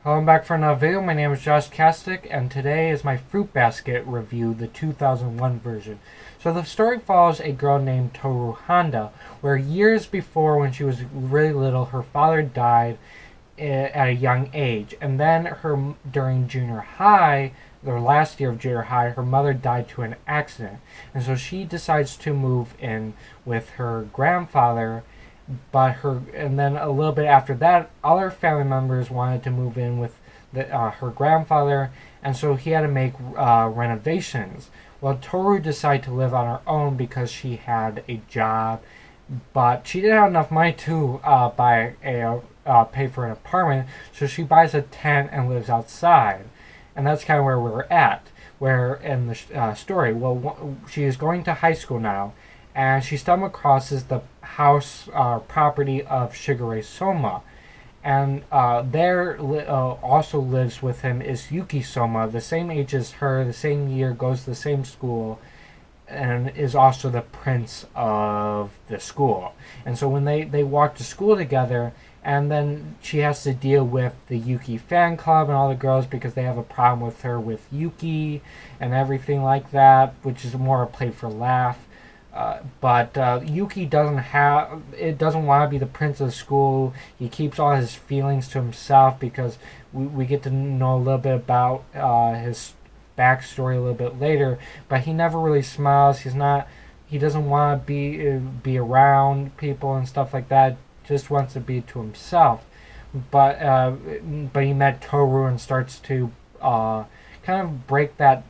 Hello, I'm back for another video. My name is Josh Kastic, and today is my Fruit Basket review, the 2001 version. So the story follows a girl named Tohru, where years before, when she was really little, her father died at a young age, and then during junior high, the last year of junior high, her mother died to an accident, and so she decides to move in with her grandfather. And then a little bit after that, other family members wanted to move in with her grandfather, and so he had to make renovations. Well, Tohru decided to live on her own because she had a job, but she didn't have enough money to pay for an apartment, so she buys a tent and lives outside, and that's kind of where we're at. Where in the story, well, she is going to high school now, and she stumbled across the house property of Shigure Sohma, and there also lives with him is Yuki Sohma, the same age as her, the same year, goes to the same school, and is also the prince of the school. And so when they walk to school together, and then she has to deal with the Yuki fan club and all the girls because they have a problem with her with Yuki and everything like that, which is more a play for laugh. But Yuki doesn't want to be the prince of the school. He keeps all his feelings to himself because we get to know a little bit about his backstory a little bit later. But he never really smiles. He doesn't want to be around people and stuff like that. Just wants to be to himself. But he met Tohru and starts to kind of break that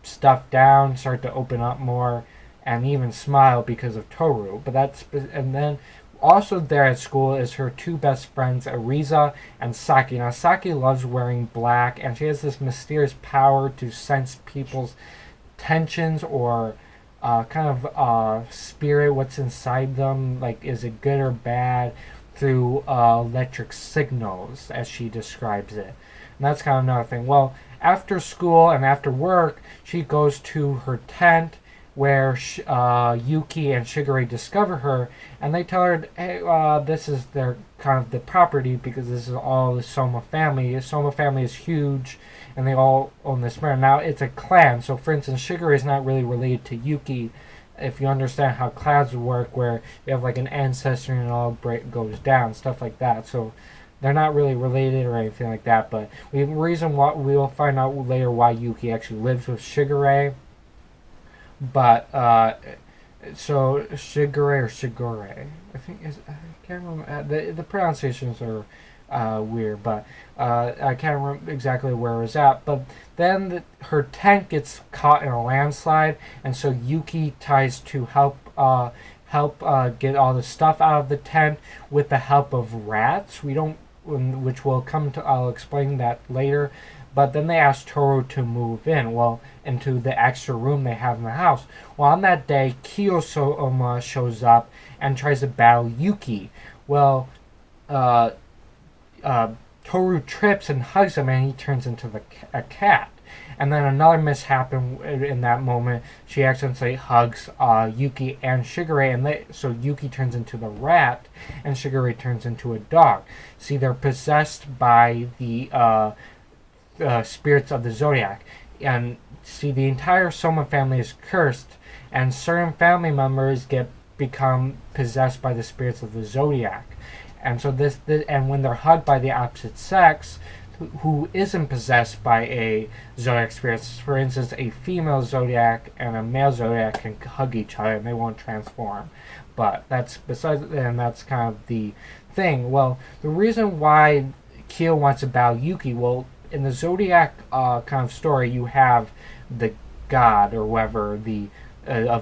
stuff down, start to open up more, and even smile because of Tohru. And then also there at school is her two best friends, Ariza and Saki. Now Saki loves wearing black, and she has this mysterious power to sense people's tensions or spirit, what's inside them, like is it good or bad, through electric signals, as she describes it. And that's kind of another thing. Well, after school and after work, she goes to her tent where Yuki and Shigure discover her, and they tell her, hey, this is their kind of the property because this is all the Sohma family. The Sohma family is huge, and they all own this land. Now, it's a clan, so for instance, Shigure is not really related to Yuki, if you understand how clans work, where you have like an ancestor and it all goes down, stuff like that. So they're not really related or anything like that, but we will find out later why Yuki actually lives with Shigure. But so Shigure or Shigure, I can't remember. The pronunciations are weird, but I can't remember exactly where it was at. But then her tent gets caught in a landslide, and so Yuki tries to help get all the stuff out of the tent with the help of rats. Which will come to. I'll explain that later. But then they ask Tohru to move into the extra room they have in the house. Well, on that day, Kyo Sohma shows up and tries to battle Yuki. Well, Tohru trips and hugs him, and he turns into a cat. And then another mishap in that moment, she accidentally hugs Yuki and Shigure, and so Yuki turns into the rat, and Shigure turns into a dog. See, they're possessed by the spirits of the zodiac, and see, the entire Sohma family is cursed, and certain family members become possessed by the spirits of the zodiac. And so and when they're hugged by the opposite sex, who isn't possessed by a zodiac spirit, for instance, a female zodiac and a male zodiac can hug each other and they won't transform. But that's that's kind of the thing. Well, the reason why Kyo wants to battle Yuki, well, in the zodiac kind of story, you have the god or whatever of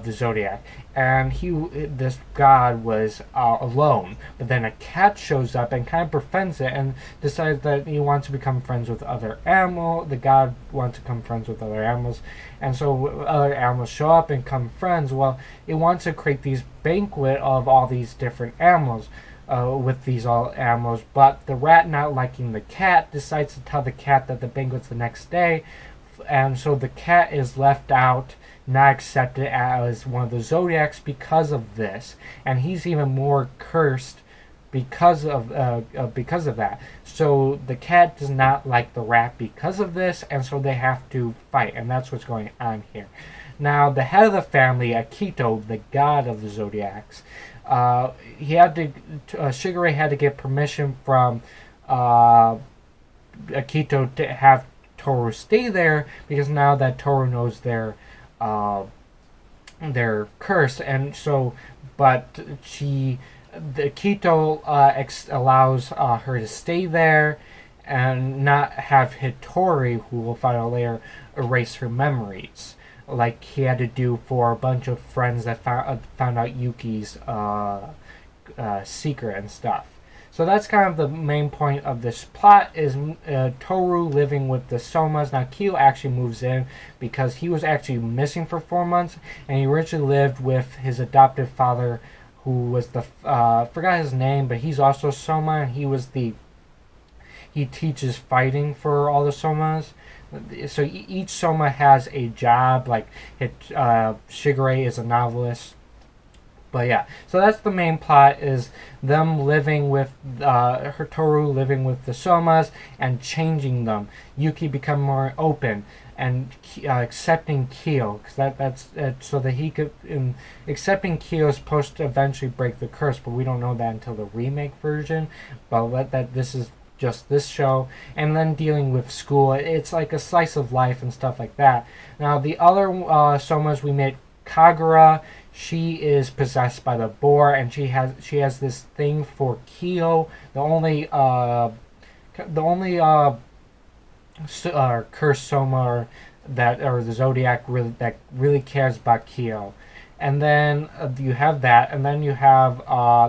the zodiac, and this god was alone, but then a cat shows up and kind of befriends it and decides that he wants to become friends with other animals. The god wants to become friends with other animals, and so other animals show up and become friends. Well, it wants to create these banquet of all these different animals. With these all animals, but the rat, not liking the cat, decides to tell the cat that the banquet's the next day, and so the cat is left out, not accepted as one of the zodiacs because of this, and he's even more cursed because of that. So the cat does not like the rat because of this, and so they have to fight, and that's what's going on here. Now, the head of the family, Akito, the god of the zodiacs, Shigure had to get permission from Akito to have Tohru stay there, because now that Tohru knows their curse, and so, but the Akito allows her to stay there and not have Hitori, who we'll find out later, erase her memories, like he had to do for a bunch of friends that found out Yuki's secret and stuff. So that's kind of the main point of this plot, is Tohru living with the Sohmas. Now, Kyo actually moves in because he was actually missing for 4 months, and he originally lived with his adoptive father, who was forgot his name, but he's also Sohma, and he teaches fighting for all the Sohmas. So each Sohma has a job, like Shigure is a novelist. But yeah, so that's the main plot, is them living with Tohru living with the Sohmas and changing them. Yuki become more open and accepting Kyo, because that's so that he could, accepting Kyo is supposed to eventually break the curse, but we don't know that until the remake version. But this is just this show, and then dealing with school. It's like a slice of life and stuff like that. Now, the other Sohmas we met, Kagura. She is possessed by the boar, and she has this thing for Kyo. The only cursed Sohma or the zodiac that really cares about Kyo. And then you have that, and then you have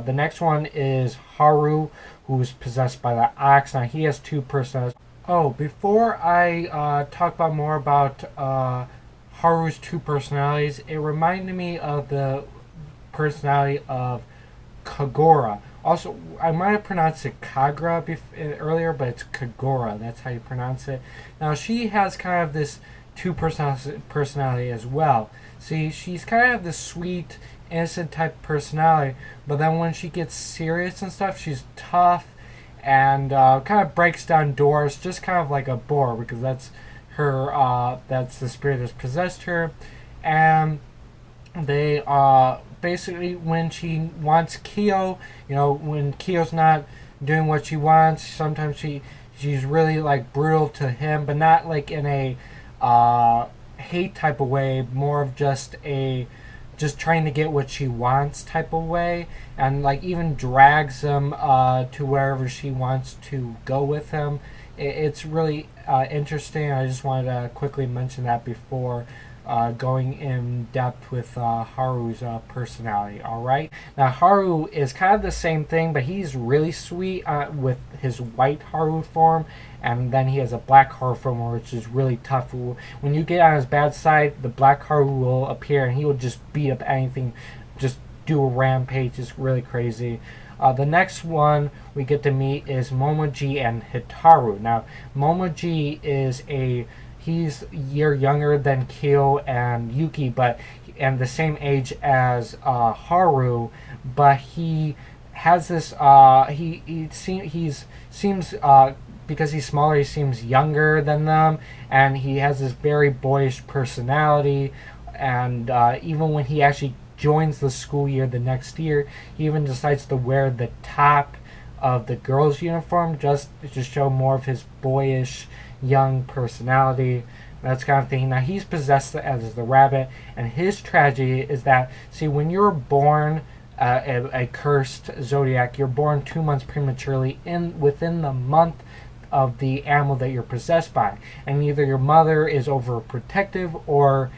the next one is Haru, who's possessed by the ox. Now, he has 2 personalities. Oh, before I talk about more about Haru's 2 personalities, it reminded me of the personality of Kagura. Also, I might have pronounced it Kagura earlier, but it's Kagura. That's how you pronounce it. Now, she has kind of this 2 personality as well. See, she's kind of this sweet, innocent type personality, but then when she gets serious and stuff, she's tough and kind of breaks down doors, just kind of like a boar, because that's that's the spirit that's possessed her. And they basically, when she wants Kyo, when Kyo's not doing what she wants, sometimes she's really like brutal to him, but not like in a hate type of way, more of just trying to get what she wants type of way, and like even drags him to wherever she wants to go with him. It's really interesting. I just wanted to quickly mention that before going in depth with Haru's personality. Alright, now Haru is kind of the same thing, but he's really sweet with his white Haru form, and then he has a black Haru form, which is really tough. When you get on his bad side, the black Haru will appear, and he will just beat up anything, just do a rampage. It's really crazy. The next one we get to meet is Momoji and Hitaru. Now, Momoji is he's a year younger than Kyo and Yuki, and the same age as Haru, but he has this seems because he's smaller, he seems younger than them, and he has this very boyish personality, and even when he actually joins the school year the next year, he even decides to wear the top of the girls' uniform just to show more of his boyish young personality, that kind of thing. Now, he's possessed as the rabbit, and his tragedy is that, see, when you're born a cursed zodiac, you're born 2 months prematurely within the month of the animal that you're possessed by, and either your mother is overprotective or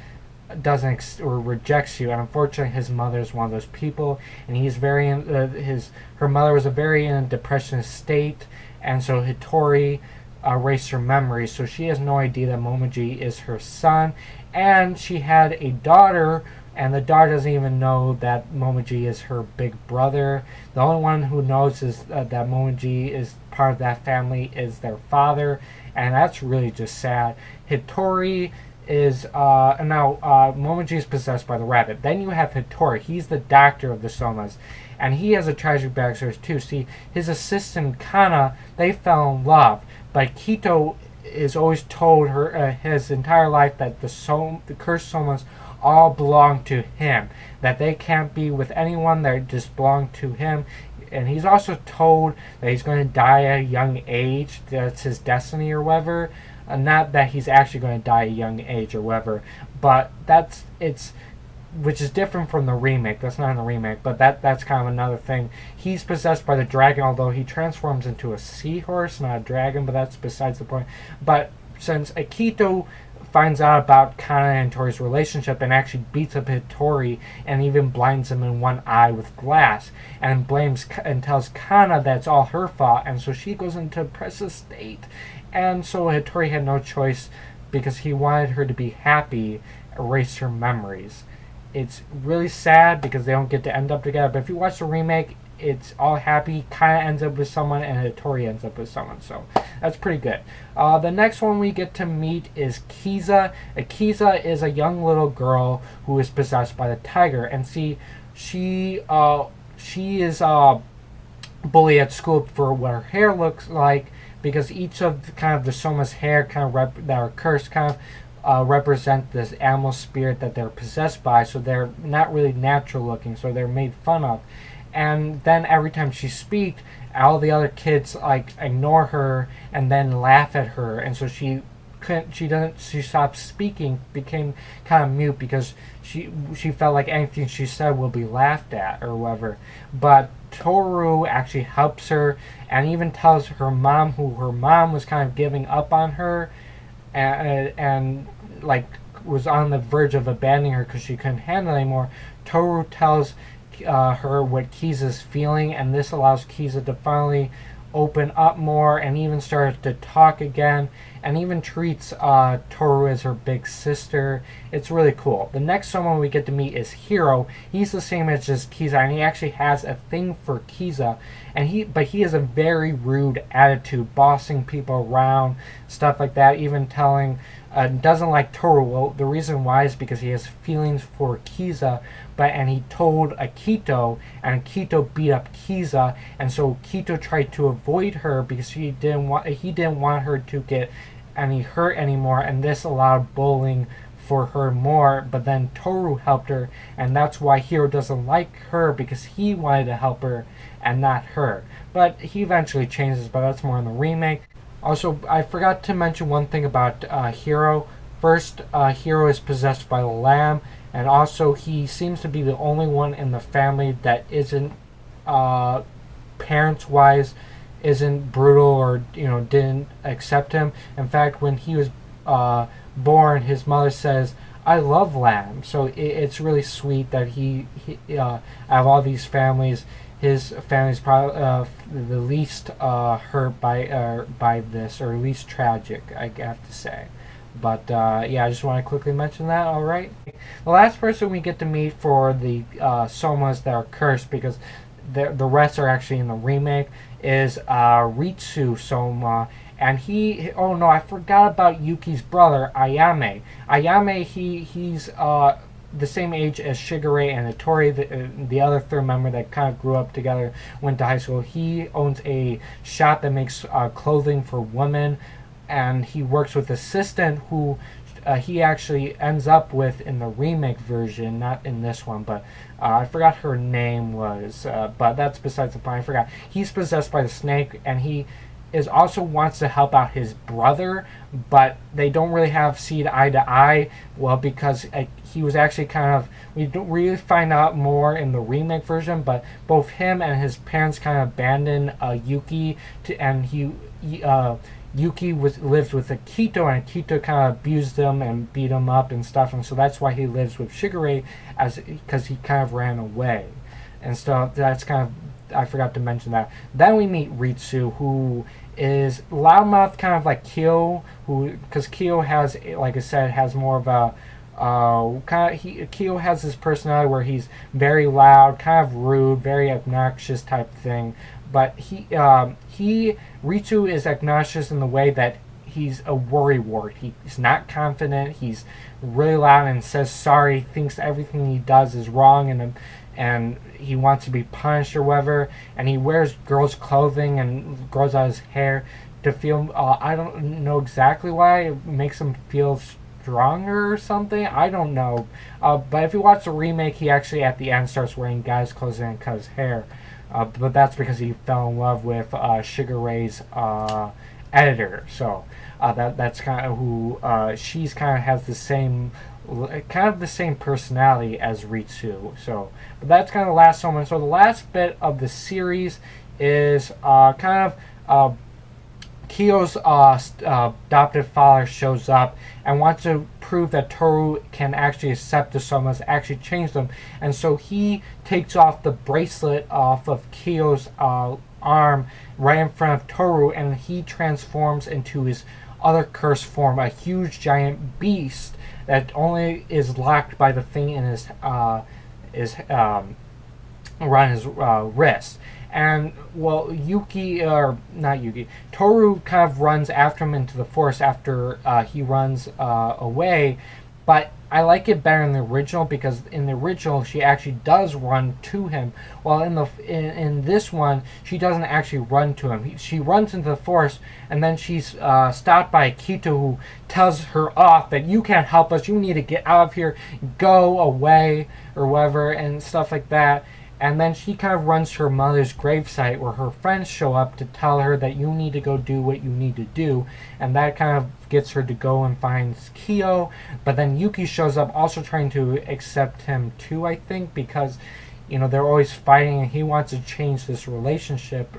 rejects you, and unfortunately his mother is one of those people, and he's very her mother was very in a depression state, and so Hitori erased her memory, so she has no idea that Momoji is her son, and she had a daughter, and the daughter doesn't even know that Momoji is her big brother. The only one who knows is that Momoji is part of that family is their father, and that's really just sad. Hitori is now Momoji is possessed by the rabbit. Then you have Hattori. He's the doctor of the Sohmas, and he has a tragic backstory too. See, his assistant Kana, they fell in love, but Kito is always told her his entire life that the cursed Sohmas all belong to him, that they can't be with anyone, they just belong to him. And he's also told that he's going to die at a young age, that's his destiny or whatever. Not that he's actually going to die at a young age or whatever, but which is different from the remake. That's not in the remake, but that's kind of another thing. He's possessed by the dragon, although he transforms into a seahorse, not a dragon, but that's besides the point. But since Akito finds out about Kana and Tori's relationship and actually beats up Hattori and even blinds him in one eye with glass and blames and tells Kana that's all her fault, and so she goes into a depressive state. And so Hattori had no choice, because he wanted her to be happy, erase her memories. It's really sad because they don't get to end up together, but if you watch the remake, it's all happy. Kana ends up with someone and Hattori ends up with someone, so that's pretty good. The next one we get to meet is Kiza. Kiza is a young little girl who is possessed by the tiger, and see, she is bullied at school for what her hair looks like, because each of the Sohma's hair that are cursed represent this animal spirit that they're possessed by, so they're not really natural looking, so they're made fun of. And then every time she speaks, all the other kids ignore her and then laugh at her, and so she stopped speaking, became kind of mute, because she felt like anything she said will be laughed at or whatever. But Tohru actually helps her and even tells her mom, who her mom was kind of giving up on her and was on the verge of abandoning her because she couldn't handle it anymore. Tohru tells her what Kiza's feeling, and this allows Kiza to finally open up more and even start to talk again, and even treats Tohru as her big sister. It's really cool. The next someone we get to meet is Hiro. He's the same age as Kiza, and he actually has a thing for Kiza, but he has a very rude attitude, bossing people around, stuff like that, even telling doesn't like Tohru. Well, the reason why is because he has feelings for Kiza, and he told Akito, and Akito beat up Kiza, and so Akito tried to avoid her because he didn't want her to get any hurt anymore, and this allowed bullying for her more. But then Tohru helped her, and that's why Hiro doesn't like her, because he wanted to help her and not her. But he eventually changes, but that's more in the remake. Also, I forgot to mention one thing about Hiro. First, Hiro is possessed by the lamb, and also he seems to be the only one in the family that isn't, parents-wise, isn't brutal or didn't accept him. In fact, when he was born, his mother says, "I love lamb." So it's really sweet that he out of all these families, his family's probably the least hurt by this, or least tragic, I have to say. But yeah, I just want to quickly mention that. All right, the last person we get to meet for the Sohmas that are cursed, because the rest are actually in the remake, is Riku Sohma. And oh no, I forgot about Yuki's brother, Ayame. Ayame, he's the same age as Shigure and Hattori, the other third member that kind of grew up together, went to high school. He owns a shop that makes clothing for women, and he works with an assistant who he actually ends up with in the remake version, not in this one, but I forgot her name was, but that's besides the point. I forgot. He's possessed by the snake, and he also wants to help out his brother, but they don't really see eye to eye. Well, because he was actually we don't really find out more in the remake version, but both him and his parents kind of abandoned Yuki, and Yuki lives with Akito, and Akito kind of abused him and beat him up and stuff, and so that's why he lives with Shigure, because he kind of ran away and stuff. That's I forgot to mention that. Then we meet Riku, who is loudmouth, kind of like Kyo, because Kyo has, like I said, has more of a Kyo has this personality where he's very loud, kind of rude, very obnoxious type thing. But Riku is obnoxious in the way that he's a worrywart. He's not confident. He's really loud and says sorry. Thinks everything he does is wrong, and he wants to be punished or whatever. And he wears girls' clothing and grows out his hair to feel. I don't know exactly why. It makes him feel stronger or something. I don't know. But if you watch the remake, he actually at the end starts wearing guys' clothes and cut his hair. But that's because he fell in love with Shigure's editor. So that's kind of who she's kind of has the same personality as Riku. So, but that's kind of the last one. So the last bit of the series is kind of Kyo's adopted father shows up and wants to prove that Tohru can actually accept the Sohmas, actually change them. And so he takes off the bracelet off of Kyo's arm right in front of Tohru, and he transforms into his other cursed form, a huge giant beast that only is locked by the thing in his around his wrist. And well, Tohru kind of runs after him into the forest after he runs away. But I like it better in the original, because in the original she actually does run to him, while in this one she doesn't actually run to him. She runs into the forest, and then she's stopped by Kito, who tells her off that you can't help us, you need to get out of here, go away, or whatever, and stuff like that. And then she kind of runs to her mother's gravesite, where her friends show up to tell her that you need to go do what you need to do. And that kind of gets her to go and find Kyo. But then Yuki shows up, also trying to accept him too, I think, because, you know, they're always fighting and he wants to change this relationship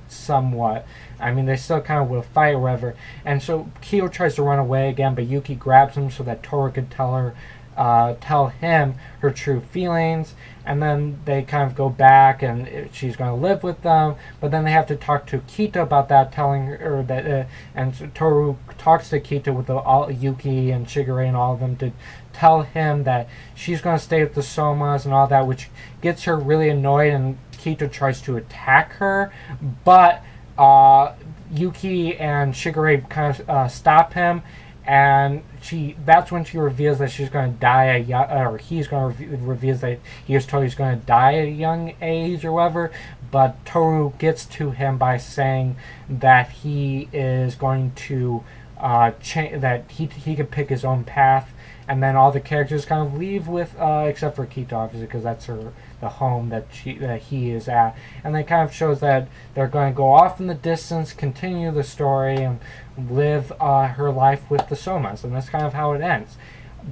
somewhat. I mean, they still kind of will fight or whatever. And so Kyo tries to run away again, but Yuki grabs him so that Tohru could tell him her true feelings. And then they kind of go back, and she's going to live with them. But then they have to talk to Kita about that, telling her that, and Tohru talks to Kita with all Yuki and Shigure and all of them to tell him that she's going to stay with the Sohmas and all that, which gets her really annoyed, and Kita tries to attack her. But Yuki and Shigure kind of stop him, and that's when she reveals that she's going to die he's going to reveals that he was told he's going to die at a young age or whatever. But Tohru gets to him by saying that he is going to that he could pick his own path. And then all the characters kind of leave with, except for Kita, obviously, because that's the home that he is at. And it kind of shows that they're going to go off in the distance, continue the story, and live her life with the Sohmas. And that's kind of how it ends.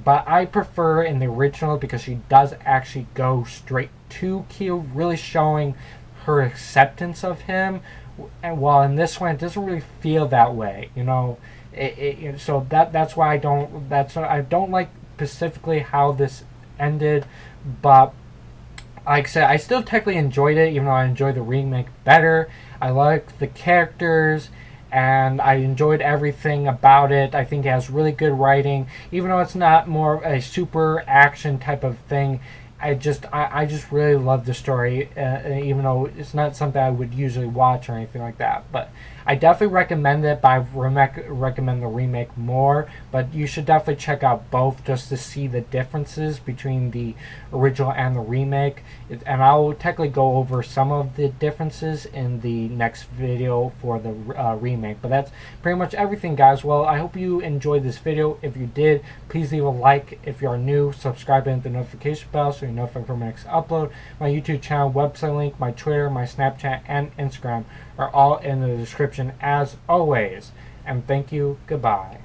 But I prefer in the original, because she does actually go straight to Kyo, really showing her acceptance of him. And while in this one, it doesn't really feel that way, you know. So that's why I don't like specifically how this ended, but like I said, I still technically enjoyed it, even though I enjoyed the remake better. I like the characters, and I enjoyed everything about it. I think it has really good writing, even though it's not more a super action type of thing. I just really love the story, even though it's not something I would usually watch or anything like that. But I definitely recommend it, but I recommend the remake more. But you should definitely check out both just to see the differences between the original and the remake. And I'll technically go over some of the differences in the next video for the remake. But that's pretty much everything, guys. Well, I hope you enjoyed this video. If you did, please leave a like. If you are new, subscribe and hit the notification bell so you're notified for my next upload. My YouTube channel, website link, my Twitter, my Snapchat, and Instagram are all in the description as always. And thank you. Goodbye.